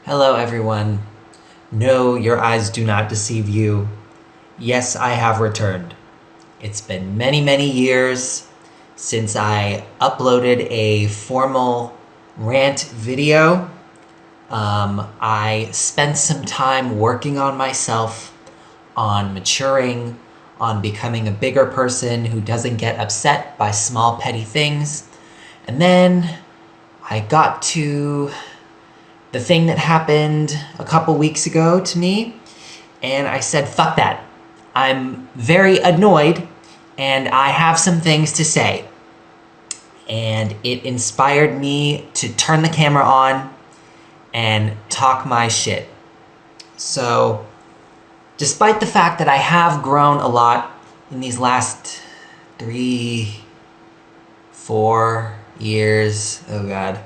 Hello, everyone. No, your eyes do not deceive you. Yes, I have returned. It's been many, many years since I uploaded a formal rant video. I spent some time working on myself, on maturing, on becoming a bigger person who doesn't get upset by small, petty things. And then I got to the thing that happened a couple weeks ago to me, and I said, fuck that. I'm very annoyed, and I have some things to say. And it inspired me to turn the camera on and talk my shit. So, despite the fact that I have grown a lot in these last 3, 4 years, oh God,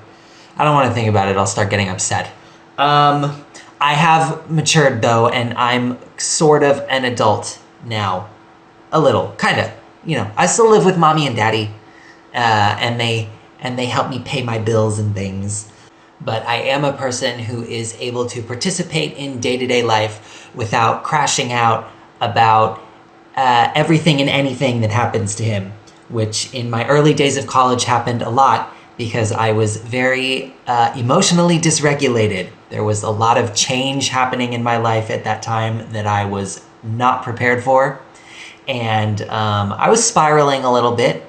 I don't want to think about it. I'll start getting upset. I have matured though, and I'm sort of an adult now. A little, kind of. You know, I still live with mommy and daddy, and they help me pay my bills and things. But I am a person who is able to participate in day-to-day life without crashing out about everything and anything that happens to him, which in my early days of college happened a lot because I was very emotionally dysregulated. There was a lot of change happening in my life at that time that I was not prepared for. And I was spiraling a little bit,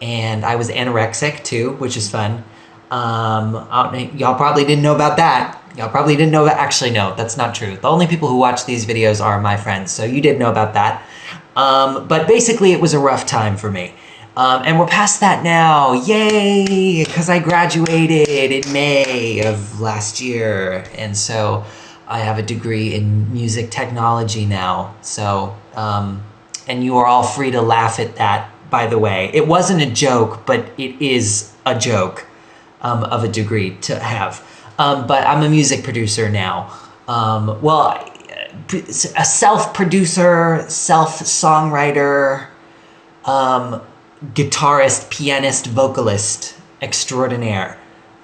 and I was anorexic too, which is fun. Y'all probably didn't know about that. Y'all probably didn't know that. Actually, no, that's not true. The only people who watch these videos are my friends, so you did know about that. But basically, it was a rough time for me. And we're past that now. Yay! Because I graduated in May of last year. And so I have a degree in music technology now. So, and you are all free to laugh at that, by the way. It wasn't a joke, but it is a joke of a degree to have. But I'm a music producer now. A self-producer, self-songwriter, guitarist, pianist, vocalist extraordinaire,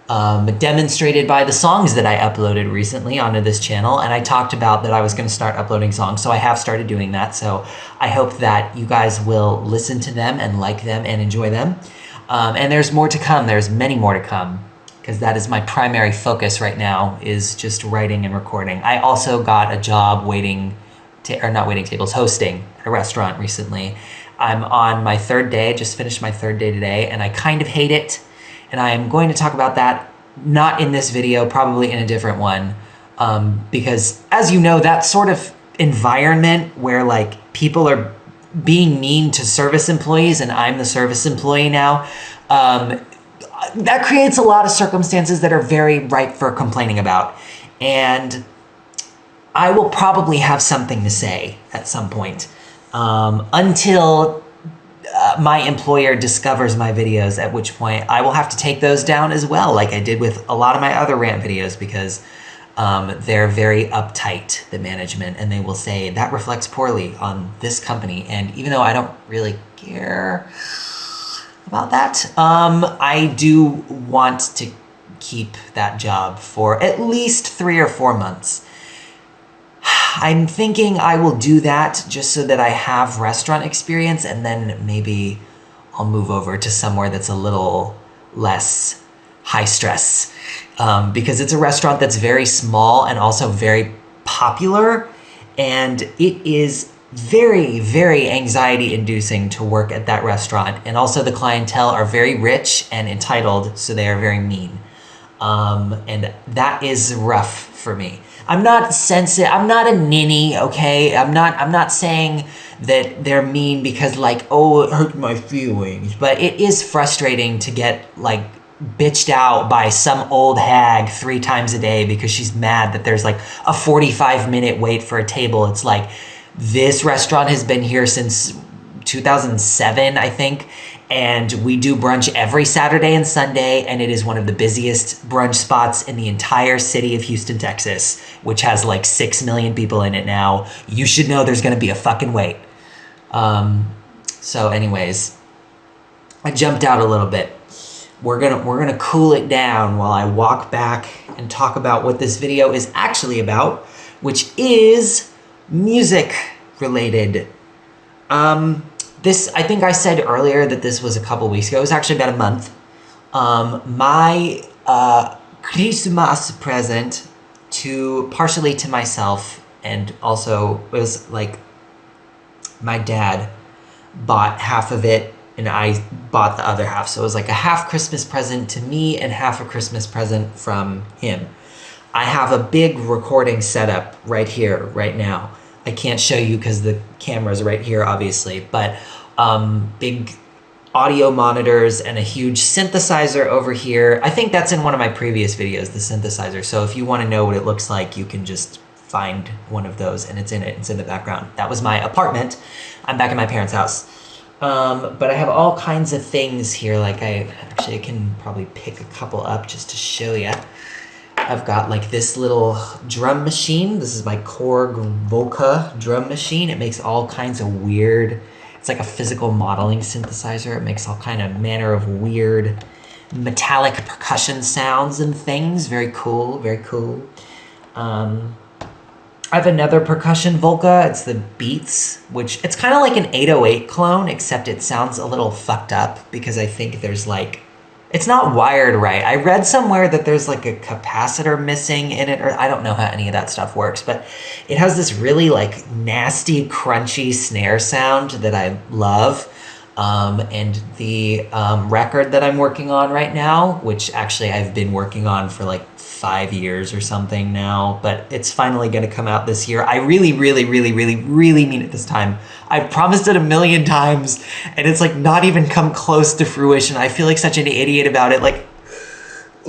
demonstrated by the songs that I uploaded recently onto this channel. And I talked about that I was going to start uploading songs, so I have started doing that. So I hope that you guys will listen to them and like them and enjoy them. And there's more to come. There's many more to come, because that is my primary focus right now, is just writing and recording. I also got a job hosting at a restaurant recently. I'm on my third day, just finished my third day today, and I kind of hate it. And I am going to talk about that, not in this video, probably in a different one. Because as you know, that sort of environment where like people are being mean to service employees, and I'm the service employee now, that creates a lot of circumstances that are very ripe for complaining about. And I will probably have something to say at some point, until my employer discovers my videos, at which point I will have to take those down as well, like I did with a lot of my other rant videos, because they're very uptight, the management, and they will say that reflects poorly on this company. And even though I don't really care about that, I do want to keep that job for at least 3 or 4 months. I'm thinking I will do that just so that I have restaurant experience, and then maybe I'll move over to somewhere that's a little less high stress, because it's a restaurant that's very small and also very popular, and it is very, very anxiety inducing to work at that restaurant. And also the clientele are very rich and entitled, so they are very mean. And that is rough for me. I'm not sensitive. I'm not a ninny, okay? I'm not saying that they're mean because like, oh, it hurt my feelings. But it is frustrating to get like bitched out by some old hag 3 times a day because she's mad that there's like a 45-minute wait for a table. It's like, this restaurant has been here since 2007, I think. And we do brunch every Saturday and Sunday, and it is one of the busiest brunch spots in the entire city of Houston, Texas, which has like 6 million people in it now. You should know there's gonna be a fucking wait. So anyways, I jumped out a little bit. we're gonna cool it down while I walk back and talk about what this video is actually about, which is music related. This, I think I said earlier that this was a couple weeks ago. It was actually about a month. My Christmas present partially to myself, and also it was like my dad bought half of it and I bought the other half. So it was like a half Christmas present to me and half a Christmas present from him. I have a big recording setup right here, right now. I can't show you because the camera's right here, obviously, but big audio monitors and a huge synthesizer over here. I think that's in one of my previous videos, the synthesizer. So if you want to know what it looks like, you can just find one of those, and it's in the background. That was my apartment. I'm back in my parents' house. But I have all kinds of things here. Like I can probably pick a couple up just to show you. I've got like this little drum machine. This is my Korg Volca drum machine. It makes all kinds of weird, it's like a physical modeling synthesizer. It makes all kind of manner of weird metallic percussion sounds and things. Very cool, very cool. I have another percussion Volca. It's the Beats, which it's kind of like an 808 clone, except it sounds a little fucked up because I think there's like, it's not wired right. I read somewhere that there's like a capacitor missing in it, or I don't know how any of that stuff works, but it has this really like nasty, crunchy snare sound that I love. And the record that I'm working on right now, which actually I've been working on for like 5 years or something now, but it's finally going to come out this year. I really, really, really, really, really mean it this time. I've promised it 1,000,000 times, and it's like not even come close to fruition. I feel like such an idiot about it. Like,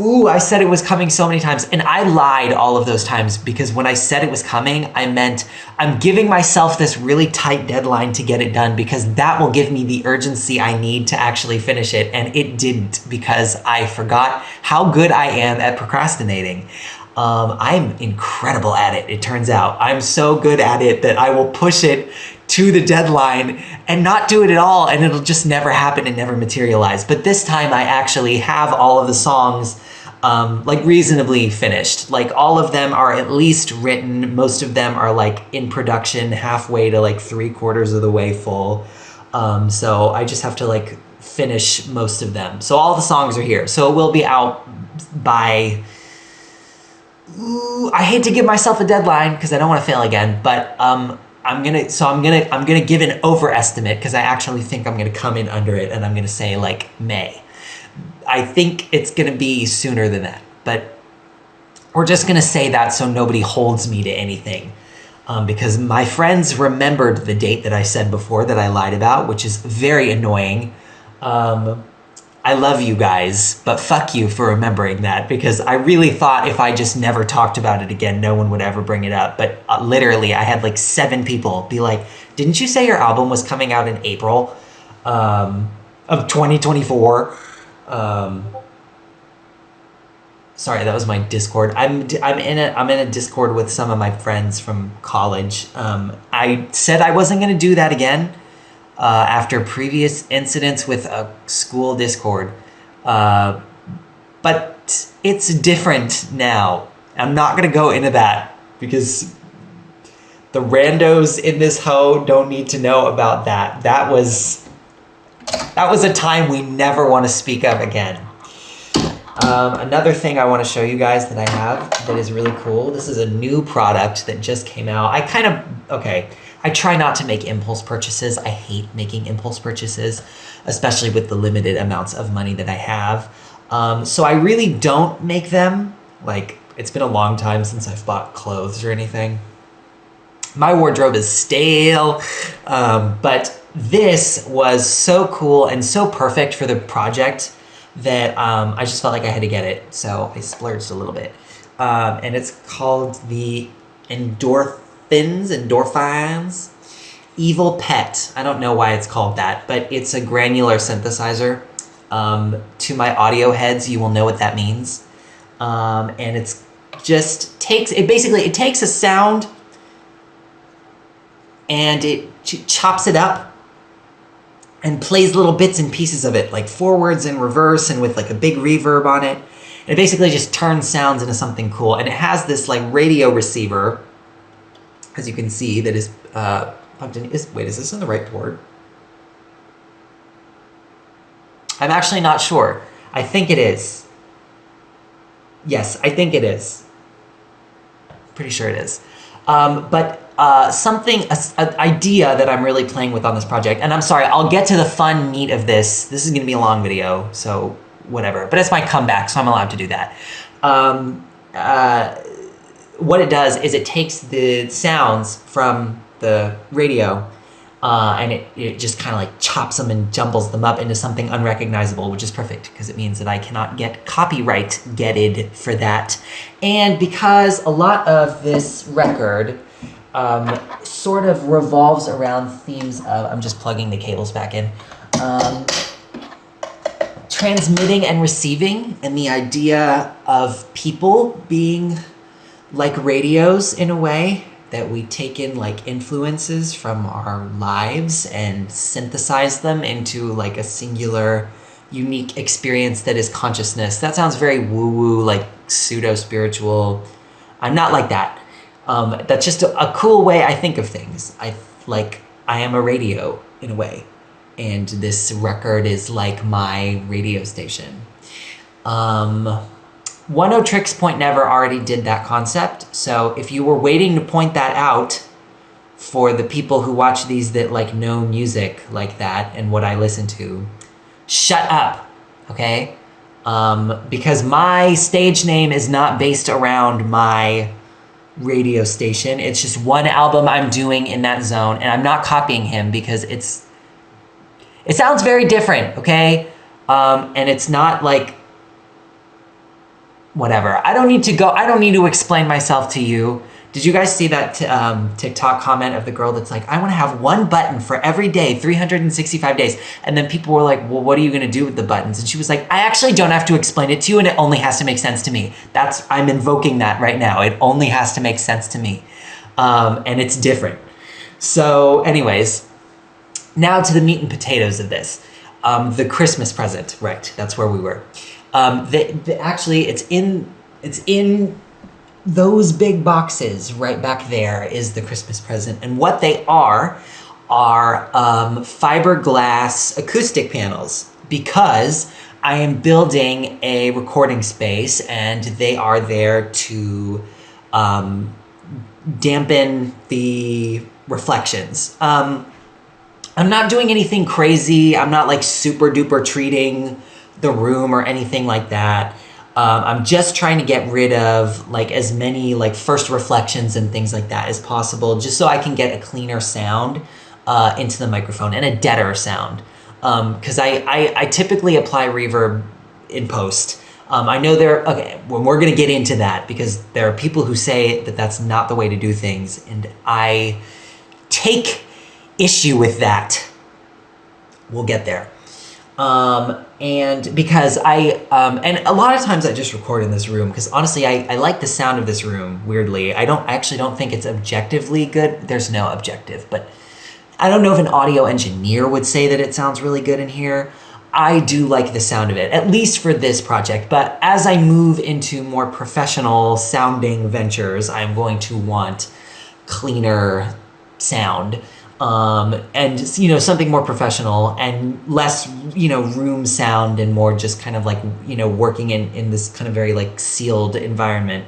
ooh, I said it was coming so many times, and I lied all of those times because when I said it was coming, I meant I'm giving myself this really tight deadline to get it done because that will give me the urgency I need to actually finish it, and it didn't because I forgot how good I am at procrastinating. I'm incredible at it, it turns out. I'm so good at it that I will push it to the deadline and not do it at all, and it'll just never happen and never materialize. But this time I actually have all of the songs like reasonably finished. Like all of them are at least written. Most of them are like in production, halfway to like 3/4 of the way full. So I just have to like finish most of them. So all the songs are here. So it will be out by, I hate to give myself a deadline because I don't want to fail again, but I'm gonna give an overestimate because I actually think I'm gonna come in under it, and I'm gonna say like May. I think it's gonna be sooner than that, but we're just gonna say that so nobody holds me to anything. Because my friends remembered the date that I said before that I lied about, which is very annoying. I love you guys, but fuck you for remembering that, because I really thought if I just never talked about it again, no one would ever bring it up. But literally, I had like 7 people be like, didn't you say your album was coming out in April of 2024? Sorry, that was my Discord. I'm in a Discord with some of my friends from college. I said I wasn't going to do that again. After previous incidents with a school Discord. But it's different now. I'm not going to go into that because the randos in this hoe don't need to know about that. That was a time we never want to speak of again. Another thing I want to show you guys that I have that is really cool. This is a new product that just came out. I try not to make impulse purchases. I hate making impulse purchases, especially with the limited amounts of money that I have. So I really don't make them. Like, it's been a long time since I've bought clothes or anything. My wardrobe is stale, but this was so cool and so perfect for the project that I just felt like I had to get it. So I splurged a little bit. And it's called the Endorphins Evil Pet. I don't know why it's called that, but it's a granular synthesizer. To my audio heads, you will know what that means. And it's just takes a sound and it chops it up and plays little bits and pieces of it, like forwards and reverse and with like a big reverb on it. And it basically just turns sounds into something cool. And it has this like radio receiver, as you can see, that is plugged in. Wait, is this on the right port? I'm actually not sure. I think it is. Yes, I think it is. Pretty sure it is. But an idea that I'm really playing with on this project, and I'm sorry, I'll get to the fun meat of this. This is going to be a long video, so whatever. But it's my comeback, so I'm allowed to do that. What it does is it takes the sounds from the radio and it just kind of like chops them and jumbles them up into something unrecognizable, which is perfect because it means that I cannot get copyright getted for that. And because a lot of this record sort of revolves around themes of, I'm just plugging the cables back in, transmitting and receiving, and the idea of people being like radios in a way, that we take in like influences from our lives and synthesize them into like a singular, unique experience that is consciousness. That sounds very woo-woo, like pseudo-spiritual. I'm not like that. That's just a cool way I think of things. I am a radio in a way, and this record is like my radio station. Oneohtrix Point Never already did that concept, so if you were waiting to point that out for the people who watch these that like know music like that and what I listen to, shut up, okay? Because my stage name is not based around my radio station. It's just one album I'm doing in that zone, and I'm not copying him because it sounds very different, okay? And it's not like, whatever. I don't need to explain myself to you. Did you guys see that TikTok comment of the girl that's like, I want to have one button for every day, 365 days. And then people were like, well, what are you going to do with the buttons? And she was like, I actually don't have to explain it to you, and it only has to make sense to me. I'm invoking that right now. It only has to make sense to me. And it's different. So anyways, now to the meat and potatoes of this. The Christmas present, right, that's where we were. Actually, it's in those big boxes right back there is the Christmas present. And what they are fiberglass acoustic panels, because I am building a recording space and they are there to dampen the reflections. I'm not doing anything crazy. I'm not like super duper treating the room or anything like that. I'm just trying to get rid of like as many like first reflections and things like that as possible, just so I can get a cleaner sound into the microphone and a deader sound. Because I typically apply reverb in post. I know when we're gonna get into that, because there are people who say that that's not the way to do things, and I take issue with that. We'll get there. And because and a lot of times I just record in this room because honestly, I like the sound of this room, weirdly. I actually don't think it's objectively good. There's no objective, but I don't know if an audio engineer would say that it sounds really good in here. I do like the sound of it, at least for this project. But as I move into more professional sounding ventures, I'm going to want cleaner sound. And something more professional and less room sound, and more just kind of like working in this kind of very like sealed environment.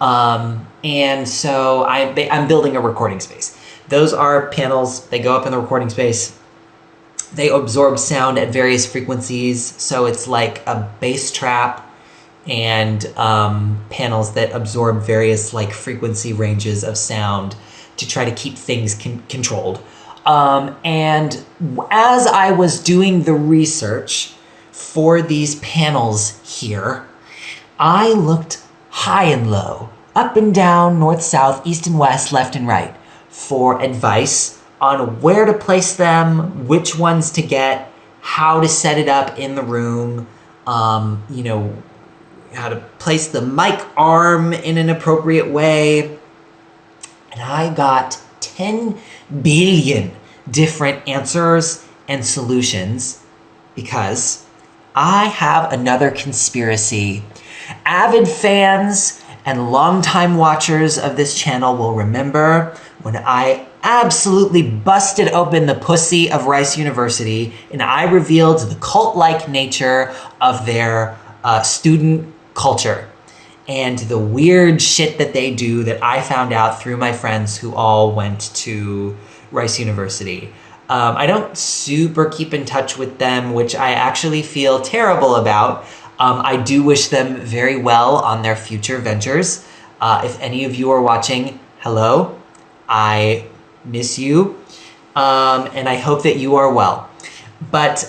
And so I'm building a recording space. Those are panels. They go up in the recording space. They absorb sound at various frequencies, so it's like a bass trap and panels that absorb various like frequency ranges of sound to try to keep things controlled. And as I was doing the research for these panels here, I looked high and low, up and down, north, south, east and west, left and right, for advice on where to place them, which ones to get, how to set it up in the room, how to place the mic arm in an appropriate way. And I got 10 billion different answers and solutions because I have another conspiracy. Avid fans and longtime watchers of this channel will remember when I absolutely busted open the pussy of Rice University and I revealed the cult-like nature of their student culture and the weird shit that they do that I found out through my friends who all went to Rice University. I don't super keep in touch with them, which I actually feel terrible about. I do wish them very well on their future ventures. If any of you are watching, hello, I miss you, and I hope that you are well. But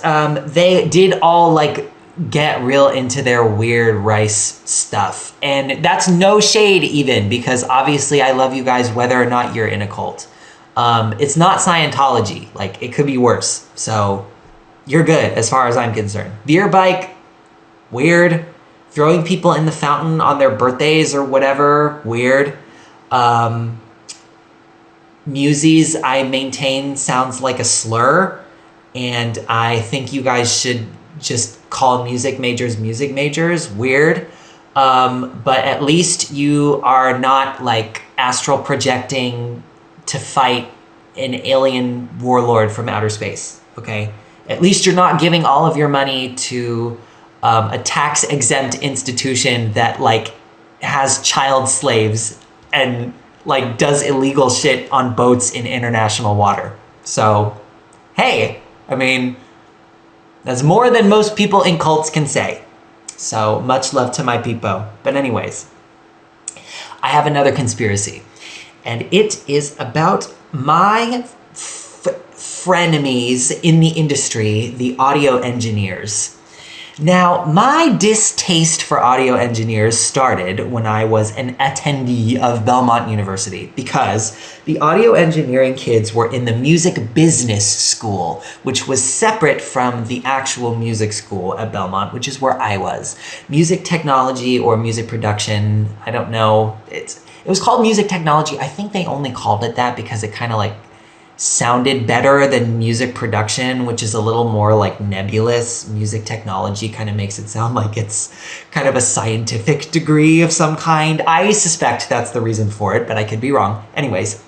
they did all like get real into their weird Rice stuff. And that's no shade even, because obviously I love you guys whether or not you're in a cult. It's not Scientology, like it could be worse. So you're good as far as I'm concerned. Beer bike, weird. Throwing people in the fountain on their birthdays or whatever, weird. Muses, I maintain, sounds like a slur. And I think you guys should just call music majors, weird. But at least you are not like astral projecting to fight an alien warlord from outer space, okay? At least you're not giving all of your money to a tax-exempt institution that like has child slaves and like does illegal shit on boats in international water. So, hey, I mean, that's more than most people in cults can say. So much love to my peepo. But anyways, I have another conspiracy. And it is about my frenemies in the industry, the audio engineers. Now, my distaste for audio engineers started when I was an attendee of Belmont University because the audio engineering kids were in the music business school, which was separate from the actual music school at Belmont, which is where I was. Music technology or music production, I don't know. It was called music technology. I think they only called it that because it kind of like sounded better than music production, which is a little more like nebulous. Music technology kind of makes it sound like it's kind of a scientific degree of some kind. I suspect that's the reason for it, but I could be wrong. Anyways,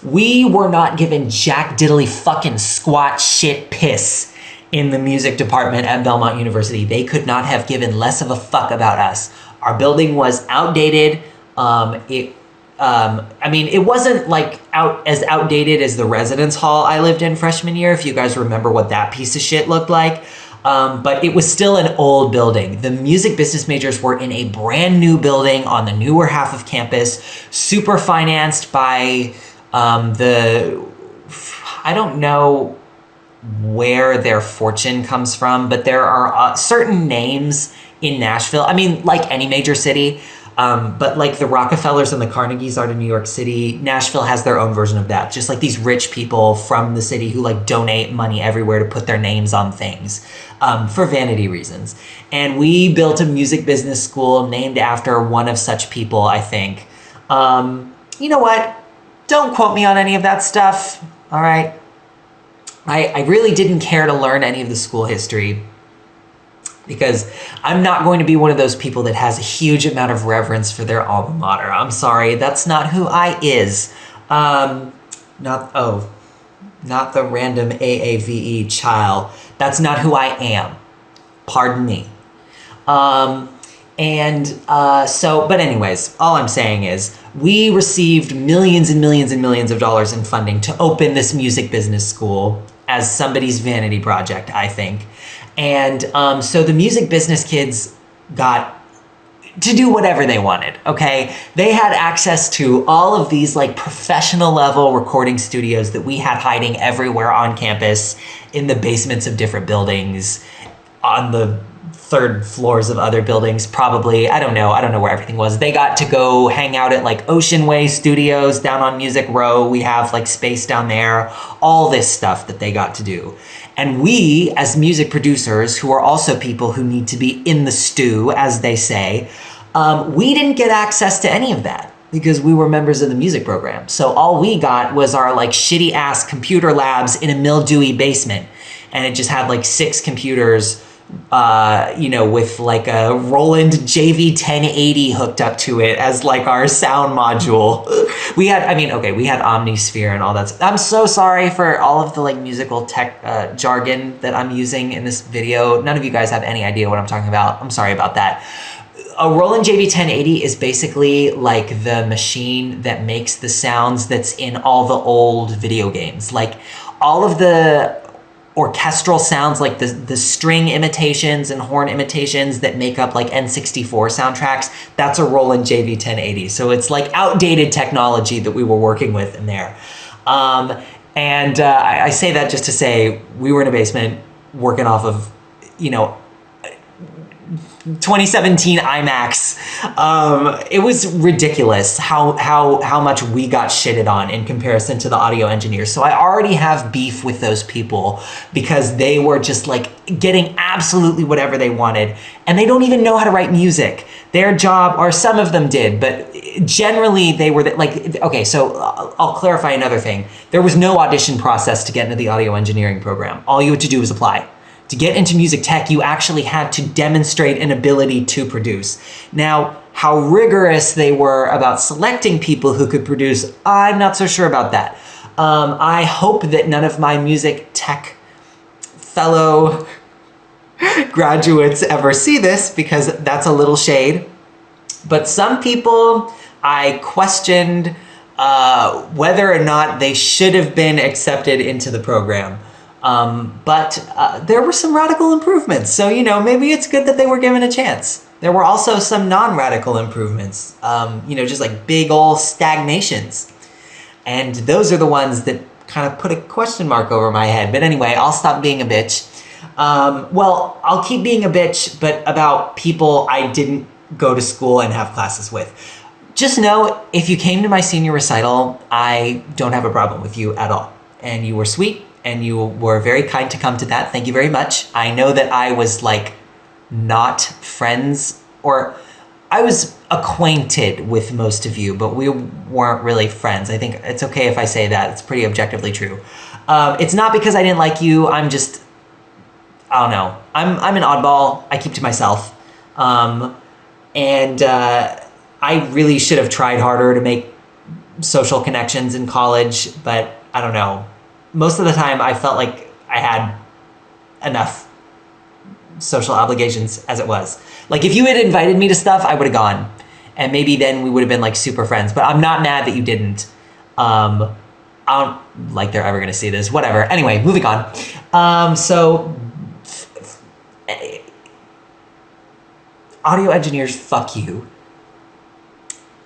we were not given jack diddly fucking squat shit piss in the music department at Belmont University. They could not have given less of a fuck about us. Our building was outdated. I mean, it wasn't like as outdated as the residence hall I lived in freshman year, if you guys remember what that piece of shit looked like. But it was still an old building. The music business majors were in a brand new building on the newer half of campus, super financed by I don't know where their fortune comes from, but there are certain names in Nashville. I mean, like any major city, but like the Rockefellers and the Carnegies are to New York City, Nashville has their own version of that. Just like these rich people from the city who like donate money everywhere to put their names on things for vanity reasons. And we built a music business school named after one of such people, I think. You know what? Don't quote me on any of that stuff, all right? I really didn't care to learn any of the school history because I'm not going to be one of those people that has a huge amount of reverence for their alma mater. I'm sorry, that's not who I is. Not the random AAVE child. That's not who I am. Pardon me. But anyways, all I'm saying is we received millions and millions and millions of dollars in funding to open this music business school as somebody's vanity project, I think. And so the music business kids got to do whatever they wanted, okay? They had access to all of these like professional level recording studios that we had hiding everywhere on campus, in the basements of different buildings, on the third floors of other buildings, probably. I don't know where everything was. They got to go hang out at like Ocean Way Studios down on Music Row. We have like space down there, all this stuff that they got to do. And we, as music producers, who are also people who need to be in the stew, as they say, we didn't get access to any of that. because we were members of the music program. So all we got was our like shitty ass computer labs in a mildewy basement. And it just had like 6 computers, with like a Roland JV1080 hooked up to it as like our sound module. We had Omnisphere and all that. I'm so sorry for all of the like musical tech jargon that I'm using in this video. None of you guys have any idea what I'm talking about. I'm sorry about that. A Roland JV1080 is basically like the machine that makes the sounds that's in all the old video games. Like all of the orchestral sounds, like the string imitations and horn imitations that make up like N64 soundtracks, that's a Roland JV1080. So it's like outdated technology that we were working with in there. I say that just to say we were in a basement working off of, 2017 IMAX. It was ridiculous how much we got shitted on in comparison to the audio engineers. So I already have beef with those people because they were just like getting absolutely whatever they wanted, and they don't even know how to write music. Their job, or some of them did, but generally they were okay, so I'll clarify another thing. There was no audition process to get into the audio engineering program. All you had to do was apply. To get into music tech, you actually had to demonstrate an ability to produce. Now, how rigorous they were about selecting people who could produce, I'm not so sure about that. I hope that none of my music tech fellow graduates ever see this, because that's a little shade. But some people, I questioned whether or not they should have been accepted into the program. But there were some radical improvements. So, maybe it's good that they were given a chance. There were also some non-radical improvements, just like big old stagnations. And those are the ones that kind of put a question mark over my head. But anyway, I'll stop being a bitch. I'll keep being a bitch, but about people I didn't go to school and have classes with. Just know, if you came to my senior recital, I don't have a problem with you at all. And you were sweet. And you were very kind to come to that. Thank you very much. I know that I was like not friends, or I was acquainted with most of you, but we weren't really friends. I think it's okay if I say that. It's pretty objectively true. It's not because I didn't like you. I don't know. I'm an oddball. I keep to myself. I really should have tried harder to make social connections in college, but I don't know. Most of the time, I felt like I had enough social obligations as it was. Like, if you had invited me to stuff, I would have gone. And maybe then we would have been, like, super friends. But I'm not mad that you didn't. I don't like they're ever going to see this. Whatever. Anyway, moving on. Audio engineers, fuck you.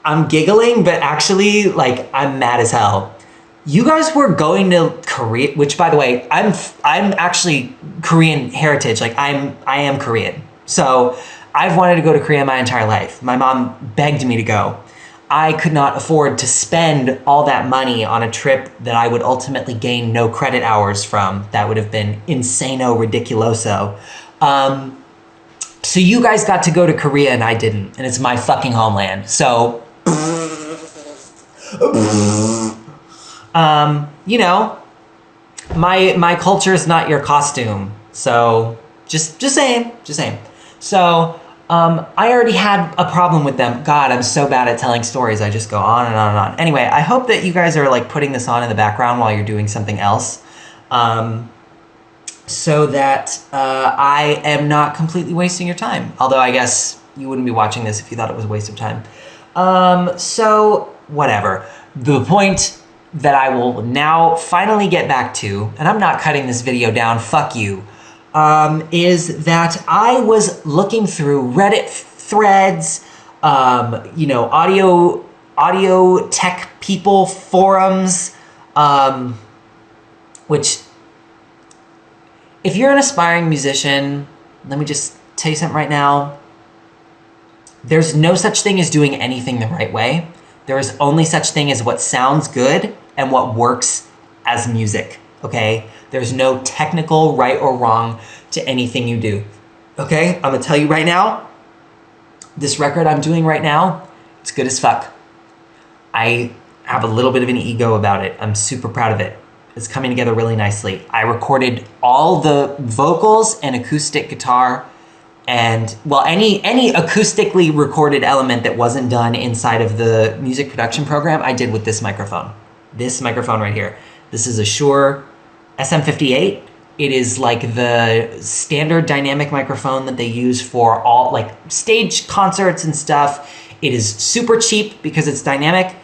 I'm giggling, but actually, like, I'm mad as hell. You guys were going to Korea, which, by the way, I'm actually Korean heritage. Like, I am Korean. So I've wanted to go to Korea my entire life. My mom begged me to go. I could not afford to spend all that money on a trip that I would ultimately gain no credit hours from. That would have been insano ridiculoso. So you guys got to go to Korea and I didn't. And it's my fucking homeland. So... my culture is not your costume. So just saying. So, I already had a problem with them. God, I'm so bad at telling stories. I just go on and on and on. Anyway, I hope that you guys are like putting this on in the background while you're doing something else. So that, I am not completely wasting your time. Although I guess you wouldn't be watching this if you thought it was a waste of time. So whatever. The point that I will now finally get back to, and I'm not cutting this video down, fuck you, is that I was looking through Reddit threads, audio tech people forums, which, if you're an aspiring musician, let me just tell you something right now. There's no such thing as doing anything the right way. There is only such thing as what sounds good and what works as music, okay? There's no technical right or wrong to anything you do, okay? I'm gonna tell you right now, this record I'm doing right now, it's good as fuck. I have a little bit of an ego about it. I'm super proud of it. It's coming together really nicely. I recorded all the vocals and acoustic guitar and, well, any acoustically recorded element that wasn't done inside of the music production program, I did with this microphone. This microphone right here. This is a Shure SM58. It is like the standard dynamic microphone that they use for all like stage concerts and stuff. It is super cheap because it's dynamic,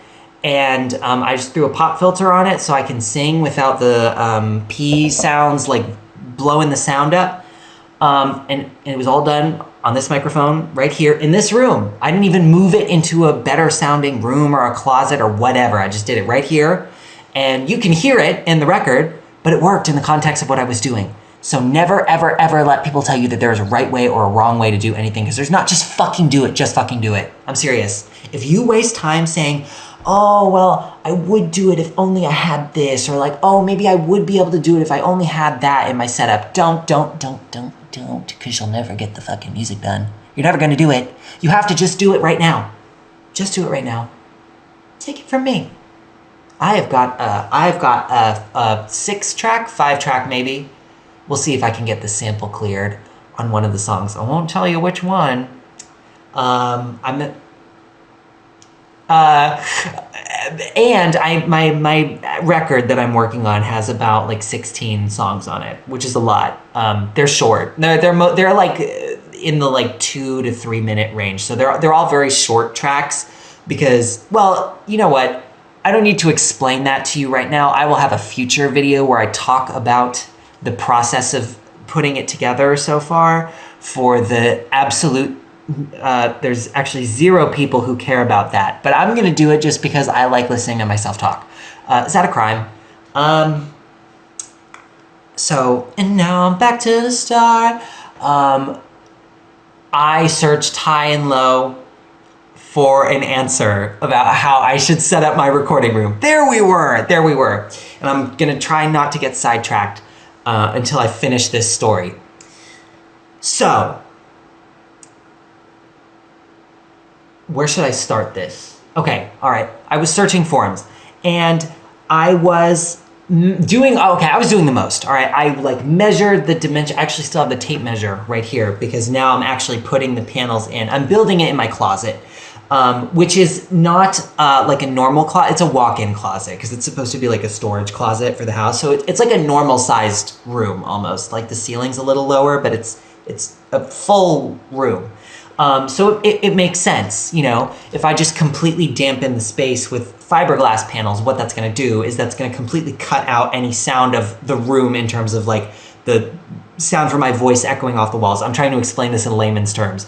and I just threw a pop filter on it so I can sing without the P sounds like blowing the sound up. And it was all done on this microphone right here in this room. I didn't even move it into a better sounding room or a closet or whatever. I just did it right here, and you can hear it in the record, but it worked in the context of what I was doing. So never, ever, ever let people tell you that there's a right way or a wrong way to do anything, because there's not. Just fucking do it. Just fucking do it. I'm serious. If you waste time saying, oh, well, I would do it if only I had this, or like, oh, maybe I would be able to do it if I only had that in my setup. Don't, because you'll never get the fucking music done. You're never going to do it. You have to just do it right now. Just do it right now. Take it from me. I've got a 6-track, 5-track maybe. We'll see if I can get the sample cleared on one of the songs. I won't tell you which one. My record that I'm working on has about like 16 songs on it, which is a lot. They're short. They're like in the like 2 to 3 minute range. So they're all very short tracks because, well, you know what? I don't need to explain that to you right now. I will have a future video where I talk about the process of putting it together so far for the absolute. There's actually 0 people who care about that, but I'm gonna do it just because I like listening to myself talk. Is that a crime? So, and now I'm back to the start. I searched high and low for an answer about how I should set up my recording room. There we were. And I'm gonna try not to get sidetracked until I finish this story. So, where should I start this? Okay, all right. I was searching forums, and I was doing the most. All right, I like measured the dimension. I actually still have the tape measure right here because now I'm actually putting the panels in. I'm building it in my closet, which is not like a normal closet. It's a walk-in closet because it's supposed to be like a storage closet for the house. So it's like a normal-sized room almost. Like the ceiling's a little lower, but it's a full room. So it makes sense, you know, if I just completely dampen the space with fiberglass panels, what that's going to do is that's going to completely cut out any sound of the room in terms of like the sound from my voice echoing off the walls. I'm trying to explain this in layman's terms,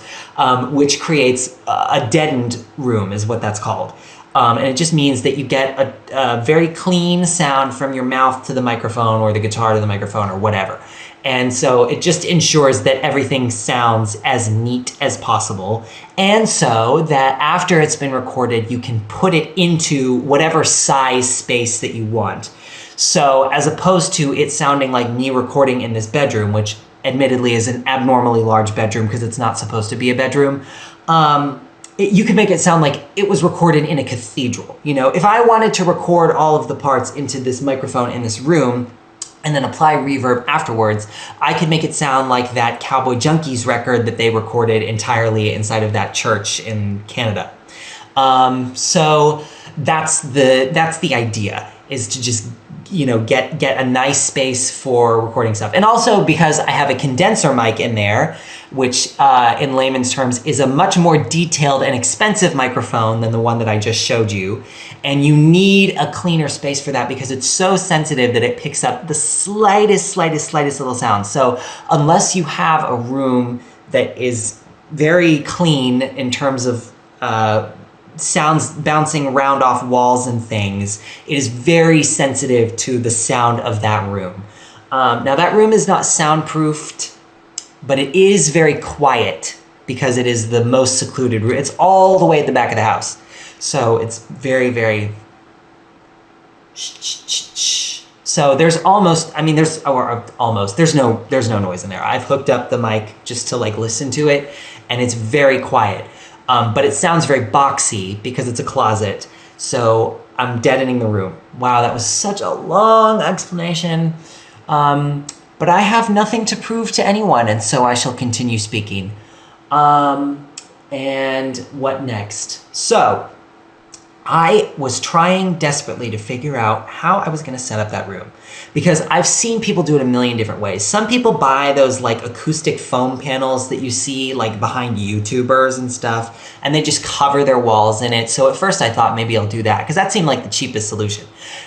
which creates a deadened room is what that's called. And it just means that you get a very clean sound from your mouth to the microphone or the guitar to the microphone or whatever. And so it just ensures that everything sounds as neat as possible. And so that after it's been recorded, you can put it into whatever size space that you want. So as opposed to it sounding like me recording in this bedroom, which admittedly is an abnormally large bedroom because it's not supposed to be a bedroom, you could make it sound like it was recorded in a cathedral. You know, if I wanted to record all of the parts into this microphone in this room, and then apply reverb afterwards, I could make it sound like that Cowboy Junkies record that they recorded entirely inside of that church in Canada. So that's the idea, is to just, you know, get a nice space for recording stuff. And also because I have a condenser mic in there, which in layman's terms is a much more detailed and expensive microphone than the one that I just showed you. And you need a cleaner space for that because it's so sensitive that it picks up the slightest little sound. So unless you have a room that is very clean in terms of sounds bouncing around off walls and things, it is very sensitive to the sound of that room. Now that room is not soundproofed, but it is very quiet because it is the most secluded room. It's all the way at the back of the house. So it's very, very so there's almost, I mean, there's no noise in there. I've hooked up the mic just to like listen to it, and it's very quiet. But it sounds very boxy because it's a closet. So I'm deadening the room. Wow, that was such a long explanation. But I have nothing to prove to anyone, and so I shall continue speaking. And what next? So I was trying desperately to figure out how I was going to set up that room, because I've seen people do it a million different ways. Some people buy those like acoustic foam panels that you see like behind YouTubers and stuff, and they just cover their walls in it. So at first I thought maybe I'll do that because that seemed like the cheapest solution.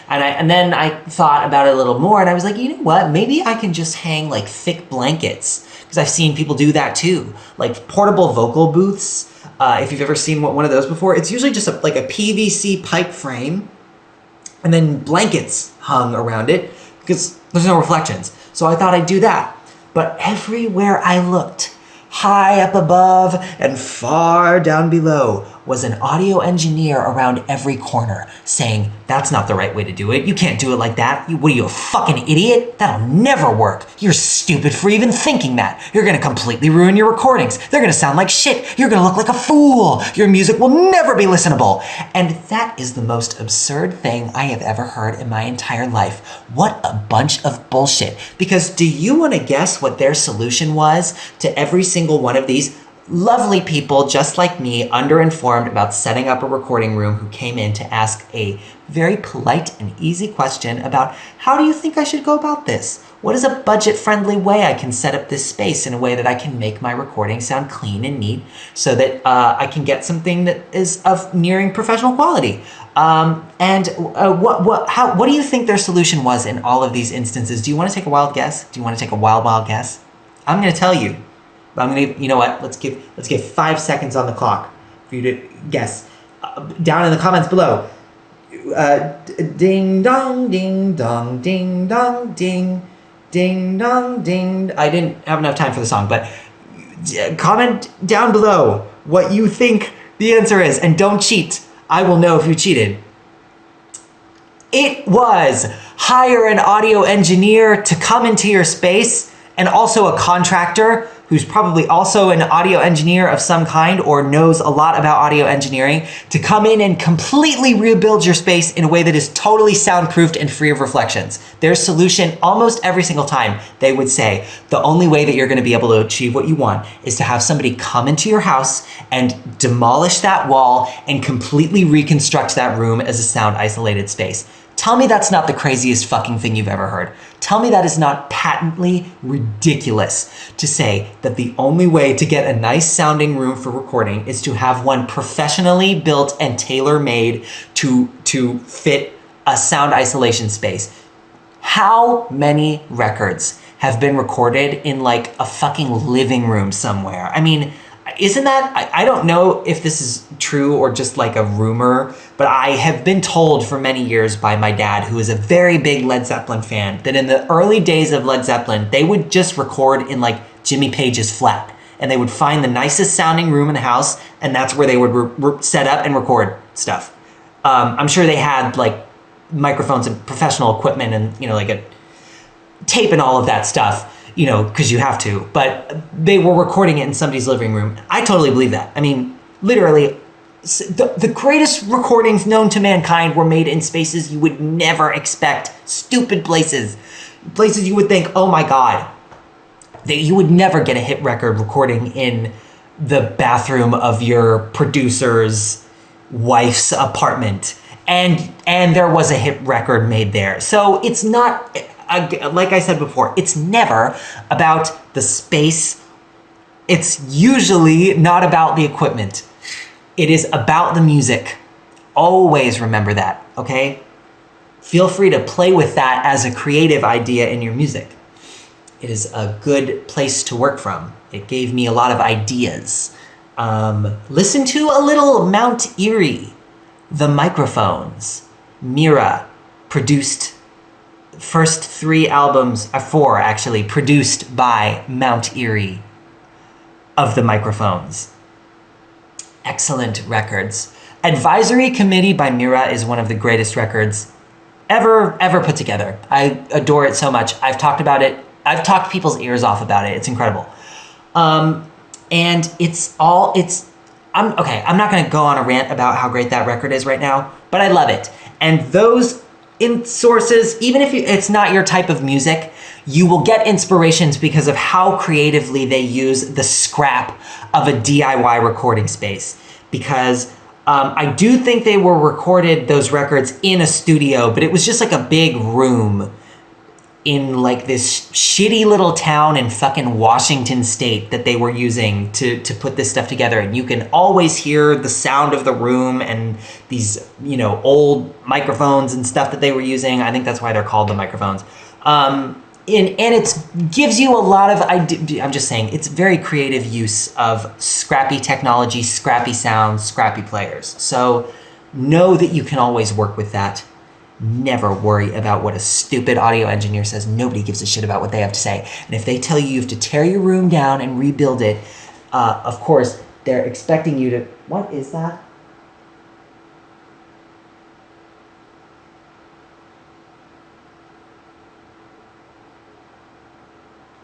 And then I thought about it a little more, and I was like, you know what? Maybe I can just hang like thick blankets, because I've seen people do that too, like portable vocal booths. If you've ever seen one of those before, it's usually just like a PVC pipe frame and then blankets hung around it because there's no reflections. So I thought I'd do that. But everywhere I looked, high up above and far down below, was an audio engineer around every corner saying, that's not the right way to do it. You can't do it like that. What are you, a fucking idiot? That'll never work. You're stupid for even thinking that. You're gonna completely ruin your recordings. They're gonna sound like shit. You're gonna look like a fool. Your music will never be listenable. And that is the most absurd thing I have ever heard in my entire life. What a bunch of bullshit. Because do you wanna guess what their solution was to every single one of these lovely people just like me, underinformed about setting up a recording room, who came in to ask a very polite and easy question about, how do you think I should go about this? What is a budget-friendly way I can set up this space in a way that I can make my recording sound clean and neat so that I can get something that is of nearing professional quality? What do you think their solution was in all of these instances? Do you want to take a wild guess? Do you want to take a wild guess? I'm going to tell you. But I'm gonna, you know what? Let's give 5 seconds on the clock for you to guess. Down in the comments below. Ding dong, ding dong, ding dong, ding, ding dong, ding. I didn't have enough time for the song, but comment down below what you think the answer is, and don't cheat. I will know if you cheated. It was hire an audio engineer to come into your space, and also a contractor who's probably also an audio engineer of some kind or knows a lot about audio engineering, to come in and completely rebuild your space in a way that is totally soundproofed and free of reflections. Their solution, almost every single time, they would say, the only way that you're gonna be able to achieve what you want is to have somebody come into your house and demolish that wall and completely reconstruct that room as a sound isolated space. Tell me that's not the craziest fucking thing you've ever heard. Tell me that is not patently ridiculous to say that the only way to get a nice sounding room for recording is to have one professionally built and tailor-made to fit a sound isolation space. How many records have been recorded in like a fucking living room somewhere? I mean, isn't that, I don't know if this is true or just like a rumor, but I have been told for many years by my dad, who is a very big Led Zeppelin fan, that in the early days of Led Zeppelin, they would just record in like Jimmy Page's flat, and they would find the nicest sounding room in the house, and that's where they would set up and record stuff. I'm sure they had like microphones and professional equipment and, you know, like a tape and all of that stuff, you know, because you have to, but they were recording it in somebody's living room. I totally believe that. I mean, literally, the greatest recordings known to mankind were made in spaces you would never expect. Stupid places. Places you would think, oh my God, that you would never get a hit record recording in the bathroom of your producer's wife's apartment. And there was a hit record made there. So it's not, like I said before, it's never about the space. It's usually not about the equipment. It is about the music. Always remember that, okay? Feel free to play with that as a creative idea in your music. It is a good place to work from. It gave me a lot of ideas. Listen to a little Mount Eerie, The Microphones. Mira produced first 3 albums, 4 actually, produced by Mount Eerie of The Microphones. Excellent records. Advisory Committee by Mira is one of the greatest records ever put together. I adore it so much. I've talked about it. I've talked people's ears off about it. It's incredible. And it's I'm not going to go on a rant about how great that record is right now, but I love it. And those in sources, even if it's not your type of music, you will get inspirations because of how creatively they use the scrap of a DIY recording space. Because I do think they were recorded, those records, in a studio, but it was just like a big room in like this shitty little town in fucking Washington state that they were using to put this stuff together. And you can always hear the sound of the room and these, you know, old microphones and stuff that they were using. I think that's why they're called the microphones. And it gives you a lot of, I'm just saying, it's very creative use of scrappy technology, scrappy sounds, scrappy players. So know that you can always work with that. Never worry about what a stupid audio engineer says. Nobody gives a shit about what they have to say. And if they tell you you have to tear your room down and rebuild it, of course, they're expecting you to... What is that?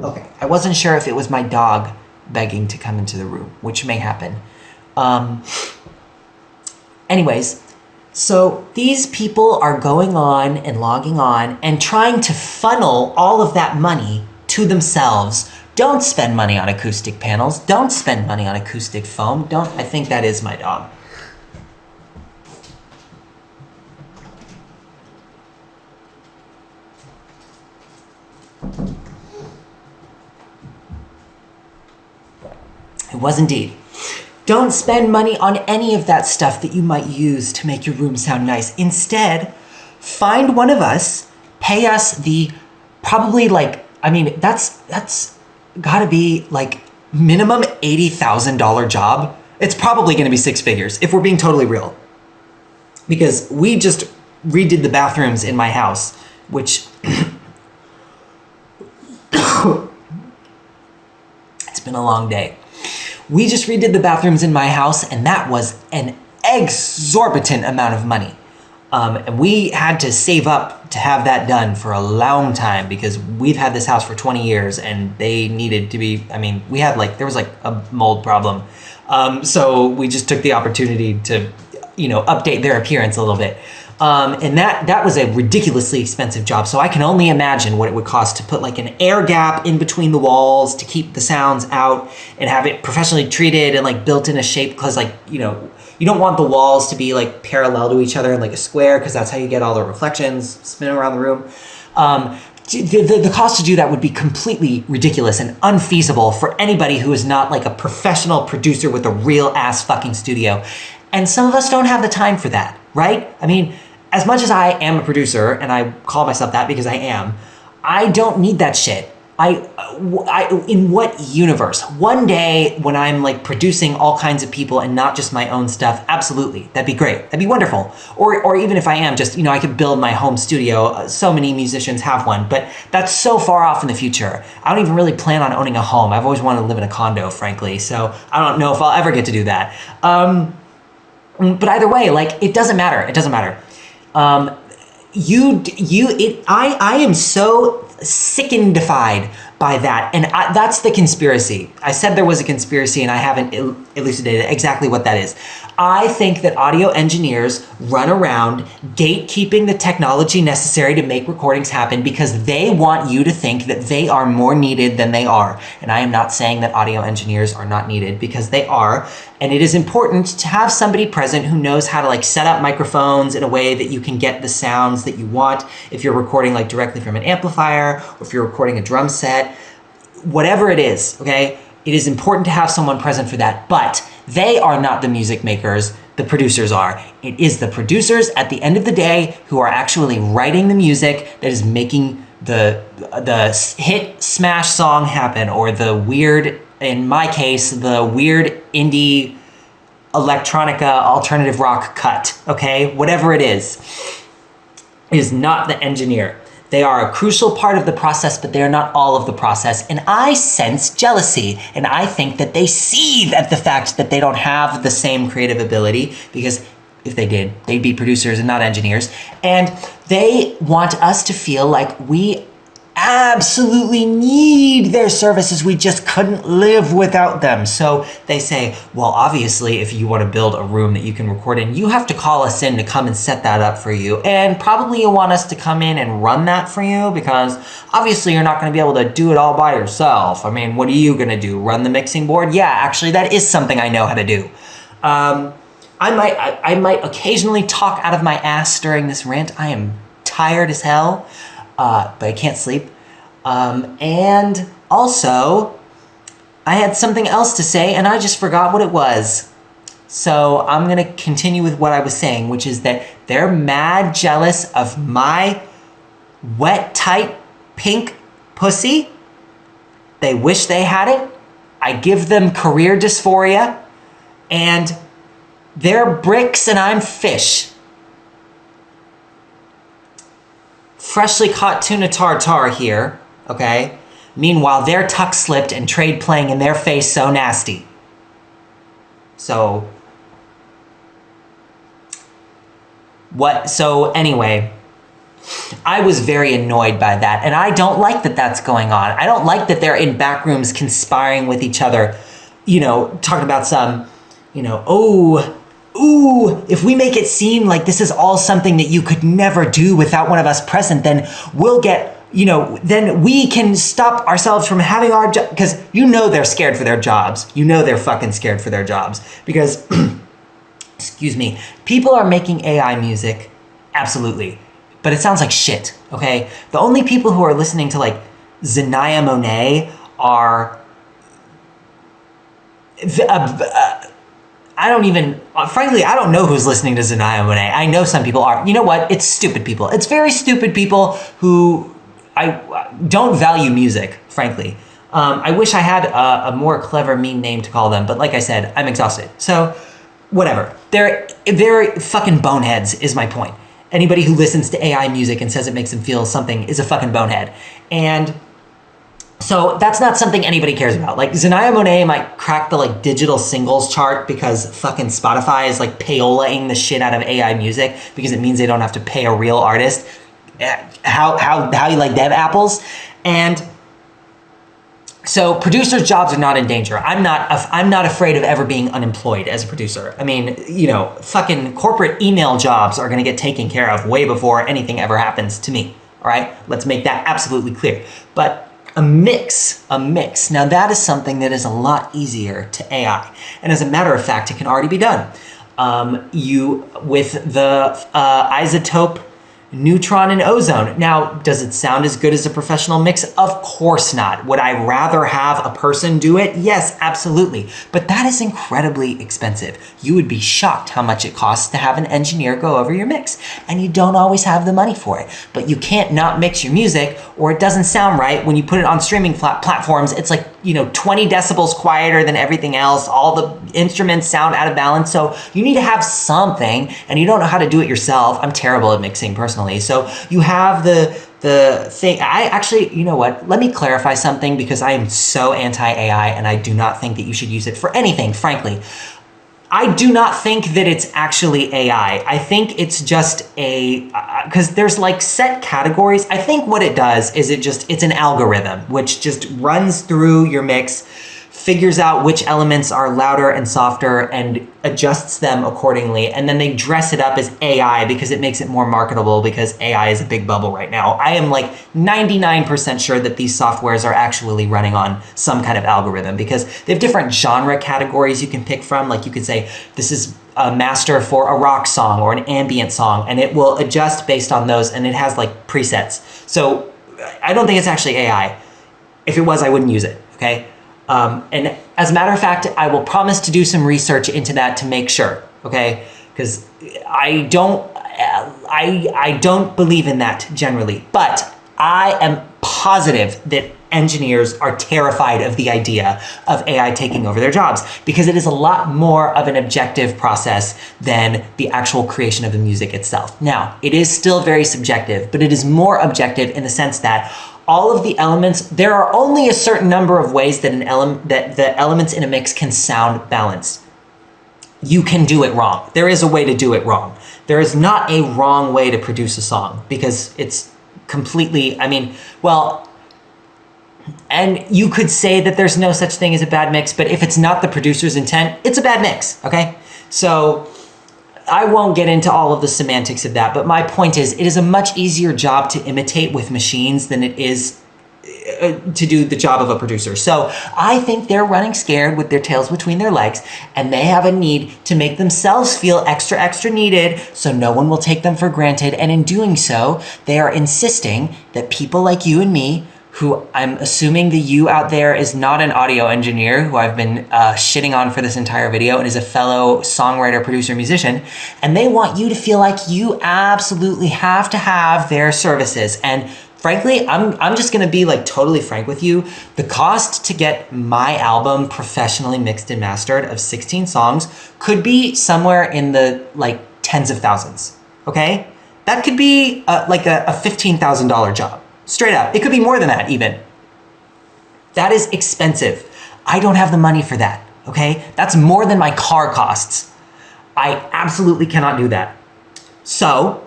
Okay, I wasn't sure if it was my dog begging to come into the room, which may happen. Anyways, so these people are going on and logging on and trying to funnel all of that money to themselves. Don't spend money on acoustic panels. Don't spend money on acoustic foam. I think that is my dog. It was indeed. Don't spend money on any of that stuff that you might use to make your room sound nice. Instead, find one of us, pay us the probably like, I mean, that's gotta be like minimum $80,000 job. It's probably gonna be six figures if we're being totally real. Because we just redid the bathrooms in my house, which it's been a long day. We just redid the bathrooms in my house, and that was an exorbitant amount of money. And we had to save up to have that done for a long time because we've had this house for 20 years and they needed to be, I mean, we had like, there was like a mold problem. So we just took the opportunity to, you know, update their appearance a little bit. And that was a ridiculously expensive job. So I can only imagine what it would cost to put like an air gap in between the walls to keep the sounds out and have it professionally treated and like built in a shape. Cause like, you know, you don't want the walls to be like parallel to each other in like a square because that's how you get all the reflections spinning around the room. The cost to do that would be completely ridiculous and unfeasible for anybody who is not like a professional producer with a real ass fucking studio. And some of us don't have the time for that, right? I mean, as much as I am a producer, and I call myself that because I am, I don't need that shit. In what universe? One day when I'm like producing all kinds of people and not just my own stuff, absolutely, that'd be great. That'd be wonderful. Or even if I am just, you know, I could build my home studio. So many musicians have one, but that's so far off in the future. I don't even really plan on owning a home. I've always wanted to live in a condo, frankly. So I don't know if I'll ever get to do that. But either way, like, it doesn't matter. It doesn't matter. I am so sickendified by that. And that's the conspiracy. I said there was a conspiracy and I haven't elucidated exactly what that is. I think that audio engineers run around gatekeeping the technology necessary to make recordings happen because they want you to think that they are more needed than they are. And I am not saying that audio engineers are not needed because they are. And it is important to have somebody present who knows how to like set up microphones in a way that you can get the sounds that you want. If you're recording like directly from an amplifier, or if you're recording a drum set, whatever it is, okay? It is important to have someone present for that, but they are not the music makers, the producers are. It is the producers at the end of the day who are actually writing the music that is making the hit smash song happen, or the weird, in my case, the weird indie electronica alternative rock cut, okay? Whatever it is not the engineer. They are a crucial part of the process, but they are not all of the process. And I sense jealousy. And I think that they seethe at the fact that they don't have the same creative ability, because if they did, they'd be producers and not engineers. And they want us to feel like we absolutely need their services. We just couldn't live without them. So they say, well, obviously, if you want to build a room that you can record in, you have to call us in to come and set that up for you. And probably you want us to come in and run that for you because obviously you're not going to be able to do it all by yourself. I mean, what are you going to do? Run the mixing board? Yeah, actually, that is something I know how to do. I might occasionally talk out of my ass during this rant. I am tired as hell. But I can't sleep. And also, I had something else to say and I just forgot what it was. So I'm going to continue with what I was saying, which is that they're mad jealous of my wet, tight, pink pussy. They wish they had it. I give them career dysphoria. And they're bricks and I'm fish. Freshly caught tuna tartare here, okay? Meanwhile, they're tuck slipped and trade playing in their face so nasty. So, anyway, I was very annoyed by that, and I don't like that that's going on. I don't like that they're in back rooms conspiring with each other, talking about some, if we make it seem like this is all something that you could never do without one of us present, then we'll get, then we can stop ourselves from having our job. Because they're scared for their jobs. They're fucking scared for their jobs. Because, excuse me, people are making AI music, absolutely. But it sounds like shit, okay? The only people who are listening to, like, Zanaya Monet are... frankly, I don't know who's listening to Zanaya Monet. I know some people are. You know what? It's stupid people. It's very stupid people who I don't value music, frankly. I wish I had a more clever, mean name to call them, but like I said, I'm exhausted. So, whatever. They're fucking boneheads, is my point. Anybody who listens to AI music and says it makes them feel something is a fucking bonehead. And... so that's not something anybody cares about. Like, Zanaya Monet might crack the digital singles chart because fucking Spotify is payola-ing the shit out of AI music because it means they don't have to pay a real artist. How you like dev apples? And so producers' jobs are not in danger. I'm not afraid of ever being unemployed as a producer. I mean, fucking corporate email jobs are gonna get taken care of way before anything ever happens to me. All right, let's make that absolutely clear. But a mix. Now that is something that is a lot easier to AI. And as a matter of fact, it can already be done. With the isotope, neutron, and ozone. Now, does it sound as good as a professional mix? Of course not. Would I rather have a person do it? Yes, absolutely. But that is incredibly expensive. You would be shocked how much it costs to have an engineer go over your mix. And you don't always have the money for it. But you can't not mix your music or it doesn't sound right when you put it on streaming platforms. It's 20 decibels quieter than everything else. All the instruments sound out of balance. So you need to have something and you don't know how to do it yourself. I'm terrible at mixing personally. So you have the thing. I actually, you know what? Let me clarify something because I am so anti-AI and I do not think that you should use it for anything, frankly. I do not think that it's actually AI. I think it's just because there's set categories. I think what it does is it's an algorithm which just runs through your mix, figures out which elements are louder and softer and adjusts them accordingly. And then they dress it up as AI because it makes it more marketable because AI is a big bubble right now. I am 99% sure that these softwares are actually running on some kind of algorithm because they have different genre categories you can pick from. You could say, this is a master for a rock song or an ambient song, and it will adjust based on those, and it has presets. So I don't think it's actually AI. If it was, I wouldn't use it, okay? And as a matter of fact, I will promise to do some research into that to make sure, okay? Because I don't believe in that generally, but I am positive that engineers are terrified of the idea of AI taking over their jobs because it is a lot more of an objective process than the actual creation of the music itself. Now, it is still very subjective, but it is more objective in the sense that all of the elements, there are only a certain number of ways that the elements in a mix can sound balanced. You can do it wrong. There is a way to do it wrong. There is not a wrong way to produce a song because it's completely, And you could say that there's no such thing as a bad mix, but if it's not the producer's intent, it's a bad mix, okay? So I won't get into all of the semantics of that, but my point is, it is a much easier job to imitate with machines than it is to do the job of a producer. So I think they're running scared with their tails between their legs, and they have a need to make themselves feel extra needed so no one will take them for granted. And in doing so, they are insisting that people like you and me, who I'm assuming the you out there is not an audio engineer who I've been shitting on for this entire video and is a fellow songwriter, producer, musician, and they want you to feel like you absolutely have to have their services. And frankly, I'm just gonna be like totally frank with you. The cost to get my album professionally mixed and mastered of 16 songs could be somewhere in the like tens of thousands, okay? That could be like a $15,000 job. Straight up. It could be more than that even. That is expensive. I don't have the money for that, okay? That's more than my car costs. I absolutely cannot do that. So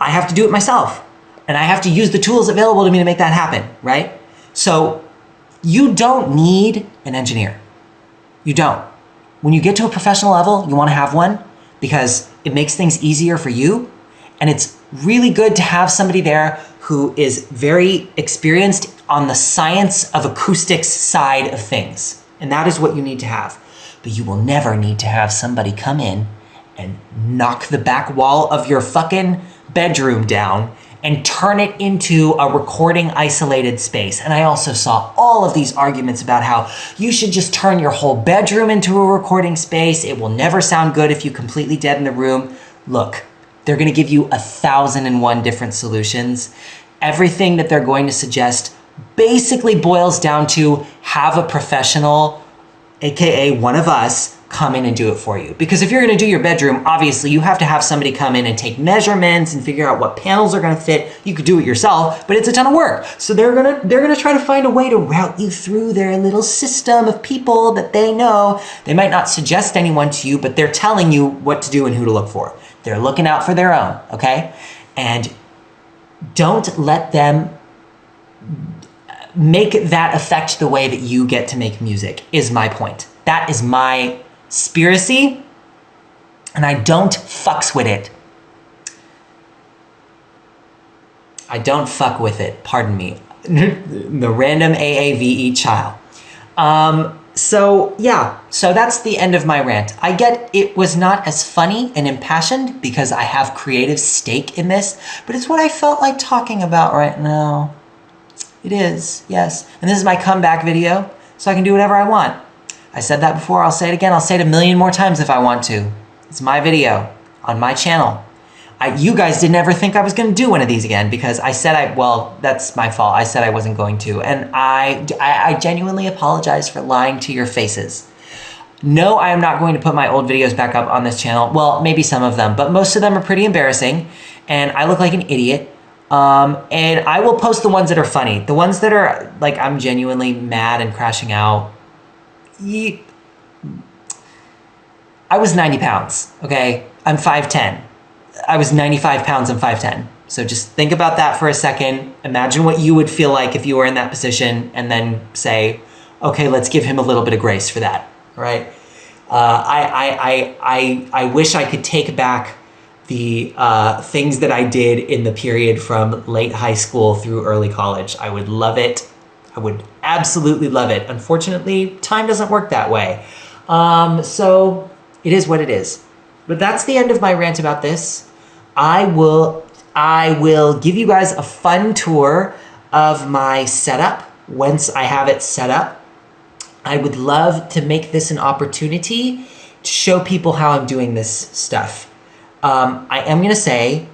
I have to do it myself. And I have to use the tools available to me to make that happen, right? So you don't need an engineer. You don't. When you get to a professional level, you want to have one because it makes things easier for you. And it's really good to have somebody there who is very experienced on the science of acoustics side of things. And that is what you need to have. But you will never need to have somebody come in and knock the back wall of your fucking bedroom down and turn it into a recording isolated space. And I also saw all of these arguments about how you should just turn your whole bedroom into a recording space. It will never sound good if you completely dead in the room. Look, they're gonna give you 1,001 different solutions. Everything that they're going to suggest basically boils down to have a professional, AKA one of us, come in and do it for you. Because if you're gonna do your bedroom, obviously you have to have somebody come in and take measurements and figure out what panels are gonna fit. You could do it yourself, but it's a ton of work. So they're gonna try to find a way to route you through their little system of people that they know. They might not suggest anyone to you, but they're telling you what to do and who to look for. They're looking out for their own, okay? And don't let them make that affect the way that you get to make music, is my point. That is my spiracy, and I don't fucks with it. I don't fuck with it, pardon me. The random AAVE child. So yeah, so that's the end of my rant. I get it was not as funny and impassioned because I have creative stake in this, but it's what I felt like talking about right now. It is, yes. And this is my comeback video, so I can do whatever I want. I said that before, I'll say it again. I'll say it 1,000,000 more times if I want to. It's my video on my channel. You guys didn't ever think I was gonna do one of these again because I said well, that's my fault. I said I wasn't going to. And I genuinely apologize for lying to your faces. No, I am not going to put my old videos back up on this channel. Well, maybe some of them, but most of them are pretty embarrassing and I look like an idiot. And I will post the ones that are funny. The ones that are like, I'm genuinely mad and crashing out. I was 90 pounds, okay? I'm 5'10". I was 95 pounds and 5'10". So just think about that for a second. Imagine what you would feel like if you were in that position and then say, okay, let's give him a little bit of grace for that, right? I wish I could take back the things that I did in the period from late high school through early college. I would love it. I would absolutely love it. Unfortunately, time doesn't work that way. So it is what it is. But that's the end of my rant about this. I will give you guys a fun tour of my setup once I have it set up. I would love to make this an opportunity to show people how I'm doing this stuff. I am gonna say,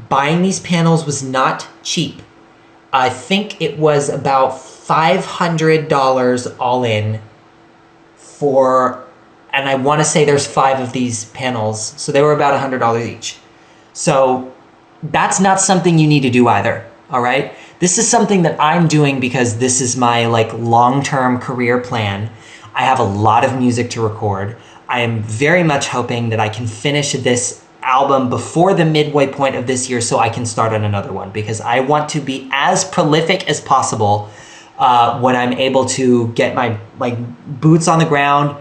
buying these panels was not cheap. I think it was about $500 all in and I wanna say there's 5 of these panels, so they were about $100 each. So that's not something you need to do either, all right? This is something that I'm doing because this is my like long-term career plan. I have a lot of music to record. I am very much hoping that I can finish this album before the midway point of this year so I can start on another one because I want to be as prolific as possible when I'm able to get my like boots on the ground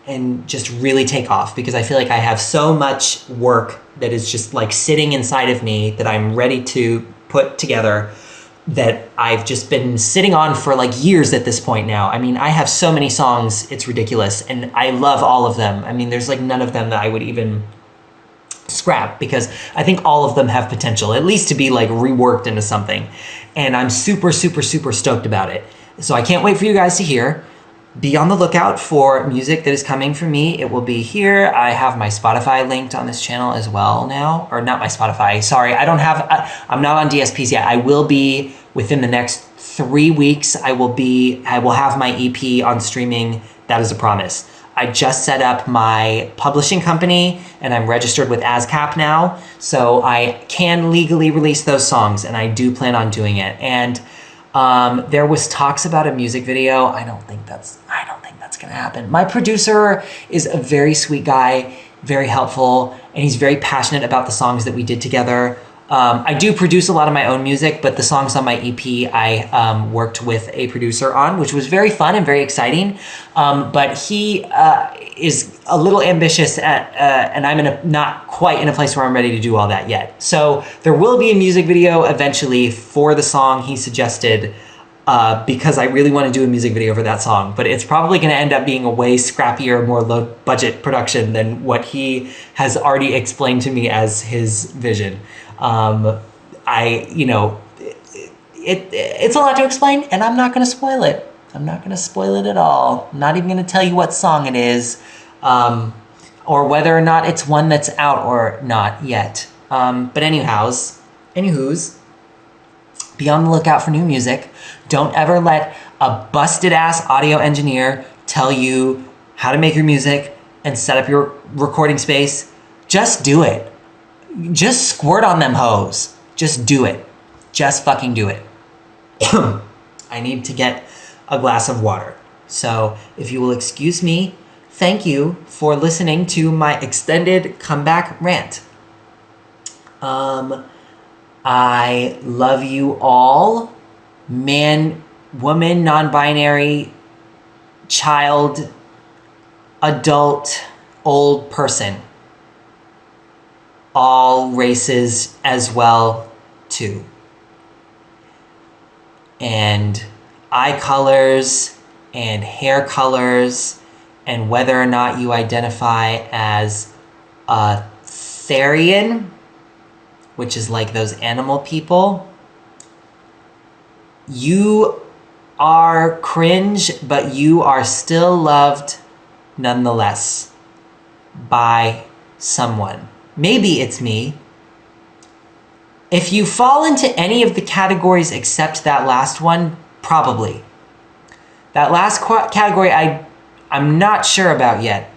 and just really take off, because I feel like I have so much work that is just like sitting inside of me that I'm ready to put together, that I've just been sitting on for like years at this point now. I mean, I have so many songs, it's ridiculous, and I love all of them. I mean, there's like none of them that I would even scrap, because I think all of them have potential, at least to be like reworked into something. And I'm super, super, super stoked about it. So I can't wait for you guys to hear. Be on the lookout for music that is coming from me. It will be here. I have my Spotify linked on this channel as well now, or not my Spotify. Sorry, I'm not on DSPs yet. I will be within the next 3 weeks. I will have my EP on streaming. That is a promise. I just set up my publishing company and I'm registered with ASCAP now. So I can legally release those songs, and I do plan on doing it. And there was talks about a music video. I don't think that's gonna happen. My producer is a very sweet guy, very helpful, and he's very passionate about the songs that we did together. I do produce a lot of my own music, but the songs on my EP I worked with a producer on, which was very fun and very exciting. But he is a little ambitious and I'm not quite in a place where I'm ready to do all that yet. So there will be a music video eventually for the song he suggested, because I really want to do a music video for that song, but it's probably going to end up being a way scrappier, more low budget production than what he has already explained to me as his vision. It's a lot to explain, and I'm not going to spoil it. I'm not going to spoil it at all. I'm not even going to tell you what song it is, or whether or not it's one that's out or not yet. But anywho's, be on the lookout for new music. Don't ever let a busted ass audio engineer tell you how to make your music and set up your recording space. Just do it. Just squirt on them hoes. Just do it. Just fucking do it. I need to get a glass of water. So if you will excuse me, thank you for listening to my extended comeback rant. I love you all. Man, woman, non-binary, child, adult, old person. All races as well, too. And eye colors and hair colors, and whether or not you identify as a Therian, which is like those animal people. You are cringe, but you are still loved nonetheless by someone. Maybe it's me. If you fall into any of the categories except that last one, probably. That last category I'm not sure about yet.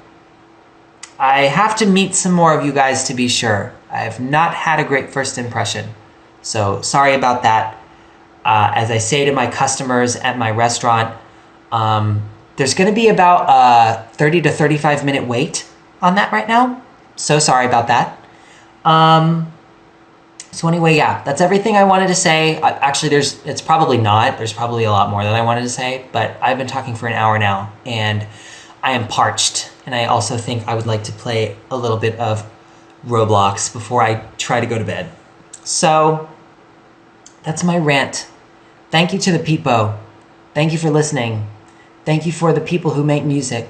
I have to meet some more of you guys to be sure. I have not had a great first impression. So sorry about that. As I say to my customers at my restaurant, there's going to be about a 30 to 35 minute wait on that right now. So sorry about that. So anyway, yeah, that's everything I wanted to say. Actually, it's probably not. There's probably a lot more that I wanted to say, but I've been talking for an hour now and I am parched. And I also think I would like to play a little bit of Roblox before I try to go to bed. So that's my rant. Thank you to the peepo. Thank you for listening. Thank you for the people who make music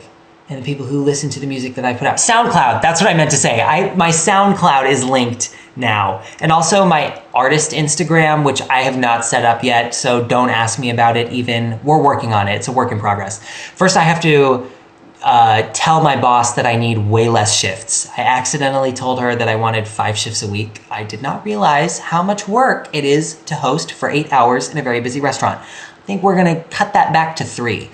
and the people who listen to the music that I put out. SoundCloud, that's what I meant to say. My SoundCloud is linked now. And also my artist Instagram, which I have not set up yet, so don't ask me about it even. We're working on it. It's a work in progress. First, I have to tell my boss that I need way less shifts. I accidentally told her that I wanted 5 shifts a week. I did not realize how much work it is to host for 8 hours in a very busy restaurant. I think we're gonna cut that back to 3.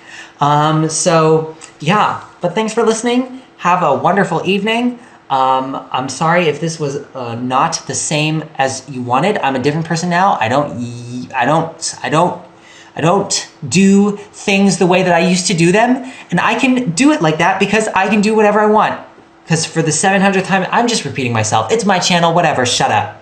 So yeah, but thanks for listening. Have a wonderful evening. I'm sorry if this was not the same as you wanted. I'm a different person now. I don't do things the way that I used to do them. And I can do it like that because I can do whatever I want. Because for the 700th time, I'm just repeating myself. It's my channel, whatever, shut up.